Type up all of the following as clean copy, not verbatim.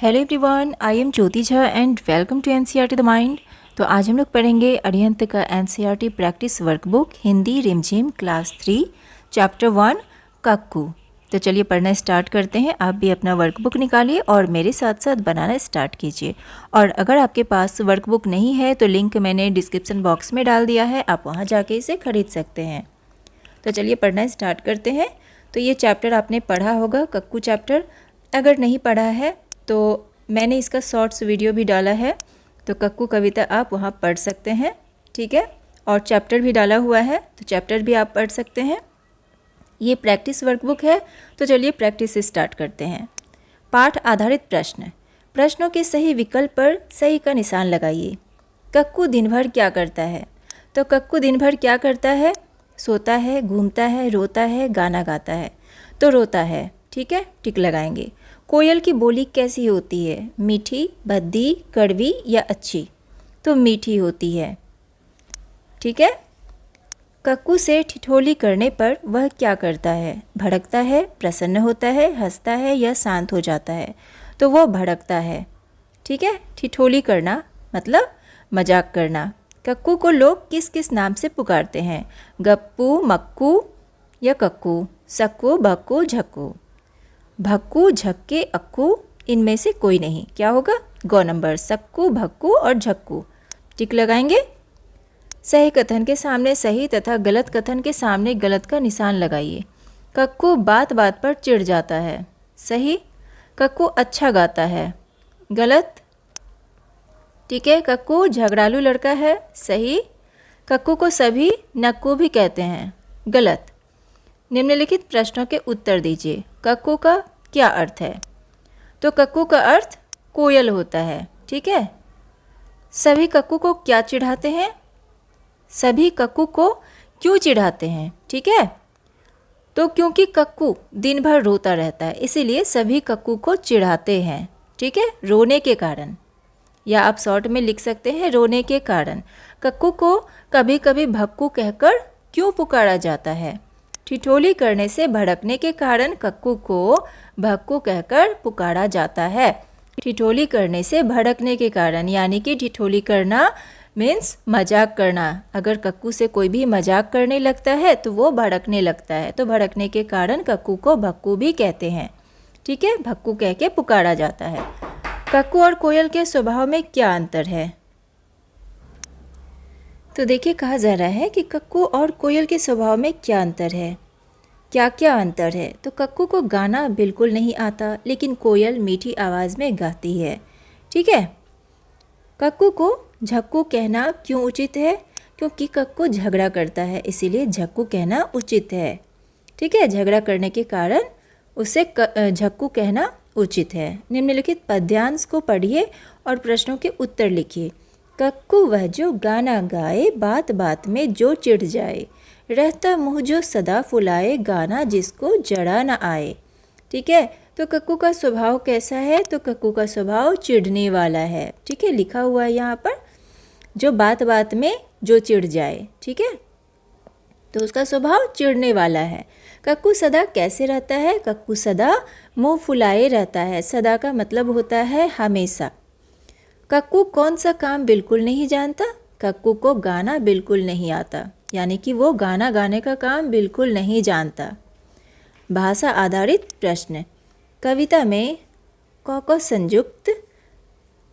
Hello everyone, I am Jyoti Jha and welcome to NCERT the mind. तो आज हम लोग पढ़ेंगे अरिहंत का एनसीईआरटी प्रैक्टिस वर्कबुक हिंदी रिमझिम क्लास 3 चैप्टर 1 कक्कू। तो चलिए पढ़ना स्टार्ट करते हैं। आप भी अपना वर्कबुक निकालिए और मेरे साथ साथ बनाना स्टार्ट कीजिए। और अगर आपके पास वर्कबुक नहीं है तो लिंक मैंने डिस्क्रिप्शन बॉक्स में डाल दिया है, आप वहाँ जाके इसे खरीद सकते हैं। तो चलिए पढ़ना स्टार्ट करते हैं। तो ये चैप्टर आपने पढ़ा होगा, कक्कू चैप्टर। अगर नहीं पढ़ा है तो मैंने इसका शॉर्ट्स वीडियो भी डाला है, तो कक्कू कविता आप वहाँ पढ़ सकते हैं, ठीक है। और चैप्टर भी डाला हुआ है, तो चैप्टर भी आप पढ़ सकते हैं। ये प्रैक्टिस वर्कबुक है, तो चलिए प्रैक्टिस स्टार्ट करते हैं। पाठ आधारित प्रश्न। प्रश्नों के सही विकल्प पर सही का निशान लगाइए। कक्कू दिन भर क्या करता है? तो कक्कू दिन भर क्या करता है? सोता है, घूमता है, रोता है, गाना गाता है। तो रोता है, ठीक है, टिक लगाएंगे। कोयल की बोली कैसी होती है? मीठी, भद्दी, कड़वी या अच्छी? तो मीठी होती है, ठीक है। कक्कू से ठिठोली करने पर वह क्या करता है? भड़कता है, प्रसन्न होता है, हंसता है या शांत हो जाता है? तो वो भड़कता है, ठीक है। ठिठोली करना मतलब मजाक करना। कक्कू को लोग किस किस नाम से पुकारते हैं? गप्पू, मक्कू या कक्कू? सक्कू, भक्कू, झक्कू? भक्कू, झक्के, अक्कू, इनमें से कोई नहीं। क्या होगा? गौ नंबर, सक्कू, भक्कू और झक्कू। टिक लगाएंगे। सही कथन के सामने सही तथा गलत कथन के सामने गलत का निशान लगाइए। कक्कू बात बात पर चिढ़ जाता है, सही। कक्कू अच्छा गाता है, गलत, ठीक है। कक्कू झगड़ालू लड़का है, सही। कक्कू को सभी नक्कू भी कहते हैं, गलत। निम्नलिखित प्रश्नों के उत्तर दीजिए। कक्कू का क्या अर्थ है? तो कक्कू का अर्थ कोयल होता है, ठीक है। सभी कक्कू को क्या चिढ़ाते हैं? सभी कक्कू को क्यों चिढ़ाते हैं, ठीक है। तो क्योंकि कक्कू दिन भर रोता रहता है, इसीलिए सभी कक्कू को चिढ़ाते हैं, ठीक है, रोने के कारण। या आप शॉर्ट में लिख सकते हैं रोने के कारण। कक्कू को कभी कभी भक्कू कहकर क्यों पुकारा जाता है? ठिठोली करने से भड़कने के कारण कक्कू को भक्कू कहकर पुकारा जाता है। ठिठोली करने से भड़कने के कारण, यानी कि ठिठोली करना मीन्स मजाक करना। अगर कक्कू से कोई भी मजाक करने लगता है तो वो भड़कने लगता है, तो भड़कने के कारण कक्कू को भक्कू भी कहते हैं, ठीक है। भक्कू कह के पुकारा जाता है। कक्कू और कोयल के स्वभाव में क्या अंतर है? तो देखिए, कहा जा रहा है कि कक्कू और कोयल के स्वभाव में क्या अंतर है। क्या क्या अंतर है? तो कक्कू को गाना बिल्कुल नहीं आता, लेकिन कोयल मीठी आवाज़ में गाती है, ठीक है। कक्कू को झक्कू कहना क्यों उचित है? क्योंकि कक्कू झगड़ा करता है, इसीलिए झक्कू कहना उचित है, ठीक है। झगड़ा करने के कारण उसे झक्कू कहना उचित है। निम्नलिखित पद्यांश को पढ़िए और प्रश्नों के उत्तर लिखिए। कक्कू वह जो गाना गाए, बात बात में जो चिढ़ जाए, रहता मुँह जो सदा फुलाए, गाना जिसको जड़ा न आए, ठीक है। तो कक्कू का स्वभाव कैसा है? तो कक्कू का स्वभाव चिढ़ने वाला है, ठीक है। लिखा हुआ है यहाँ पर, जो बात बात में जो चिढ़ जाए, ठीक है, तो उसका स्वभाव चिढ़ने वाला है। कक्कू सदा कैसे रहता है? कक्कू सदा मुंह फुलाए रहता है। सदा का मतलब होता है हमेशा। कक्कू कौन सा काम बिल्कुल नहीं जानता? कक्कू को गाना बिल्कुल नहीं आता, यानी कि वो गाना गाने का काम बिल्कुल नहीं जानता। भाषा आधारित प्रश्न। कविता में क संयुक्त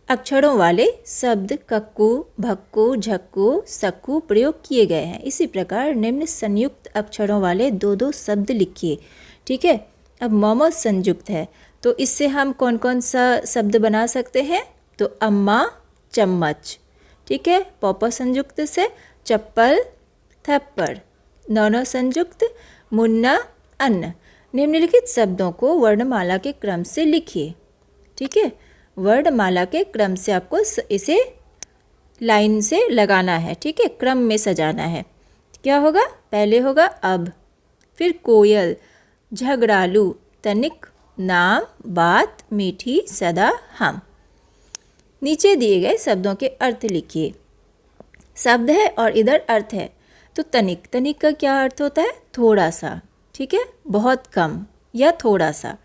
अक्षरों वाले शब्द कक्कू, भक्कू, झक्कू, सक्कू प्रयोग किए गए हैं। इसी प्रकार निम्न संयुक्त अक्षरों वाले दो दो शब्द लिखिए, ठीक है। अब मोमो संयुक्त है, तो इससे हम कौन कौन सा शब्द बना सकते हैं? तो अम्मा, चम्मच, ठीक है। पॉपो संयुक्त से चप्पल, थप्पड़। नौनो संयुक्त मुन्ना, अन्न। निम्नलिखित शब्दों को वर्णमाला के क्रम से लिखिए, ठीक है। वर्णमाला के क्रम से आपको इसे लाइन से लगाना है, ठीक है, क्रम में सजाना है। क्या होगा? पहले होगा अब, फिर कोयल, झगड़ालू, तनिक, नाम, बात, मीठी, सदा, हम। नीचे दिए गए शब्दों के अर्थ लिखिए। शब्द है और इधर अर्थ है। तो तनिक, तनिक का क्या अर्थ होता है? थोड़ा सा, ठीक है, बहुत कम या थोड़ा सा।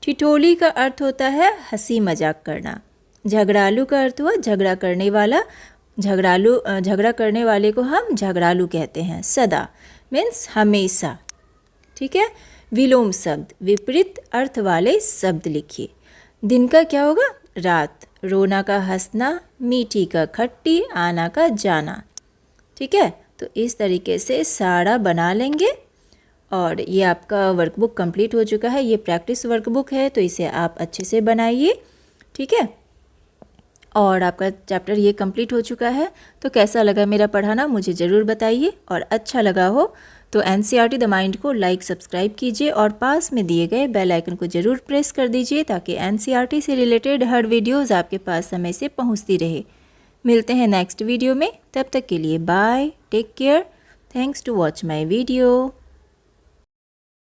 ठिठोली का अर्थ होता है हंसी मजाक करना। झगड़ालू का अर्थ हुआ झगड़ा करने वाला। झगड़ा करने वाले को हम झगड़ालू कहते हैं। सदा मीन्स हमेशा। ठीक है। विलोम शब्द, विपरीत अर्थ वाले शब्द लिखिए। दिन का क्या होगा? रात। रोना का हंसना, मीठी का खट्टी, आना का जाना। ठीक है। तो इस तरीके से सारा बना लेंगे और ये आपका वर्कबुक कंप्लीट हो चुका है। ये प्रैक्टिस वर्कबुक है तो इसे आप अच्छे से बनाइए। ठीक है। और आपका चैप्टर ये कंप्लीट हो चुका है। तो कैसा लगा मेरा पढ़ाना मुझे ज़रूर बताइए, और अच्छा लगा हो तो एनसीईआरटी द माइंड को लाइक सब्सक्राइब कीजिए और पास में दिए गए बेल आइकन को ज़रूर प्रेस कर दीजिए ताकि एनसीईआरटी से रिलेटेड हर वीडियोज़ आपके पास समय से पहुंचती रहे। मिलते हैं नेक्स्ट वीडियो में, तब तक के लिए bye, take care, thanks to watch my video.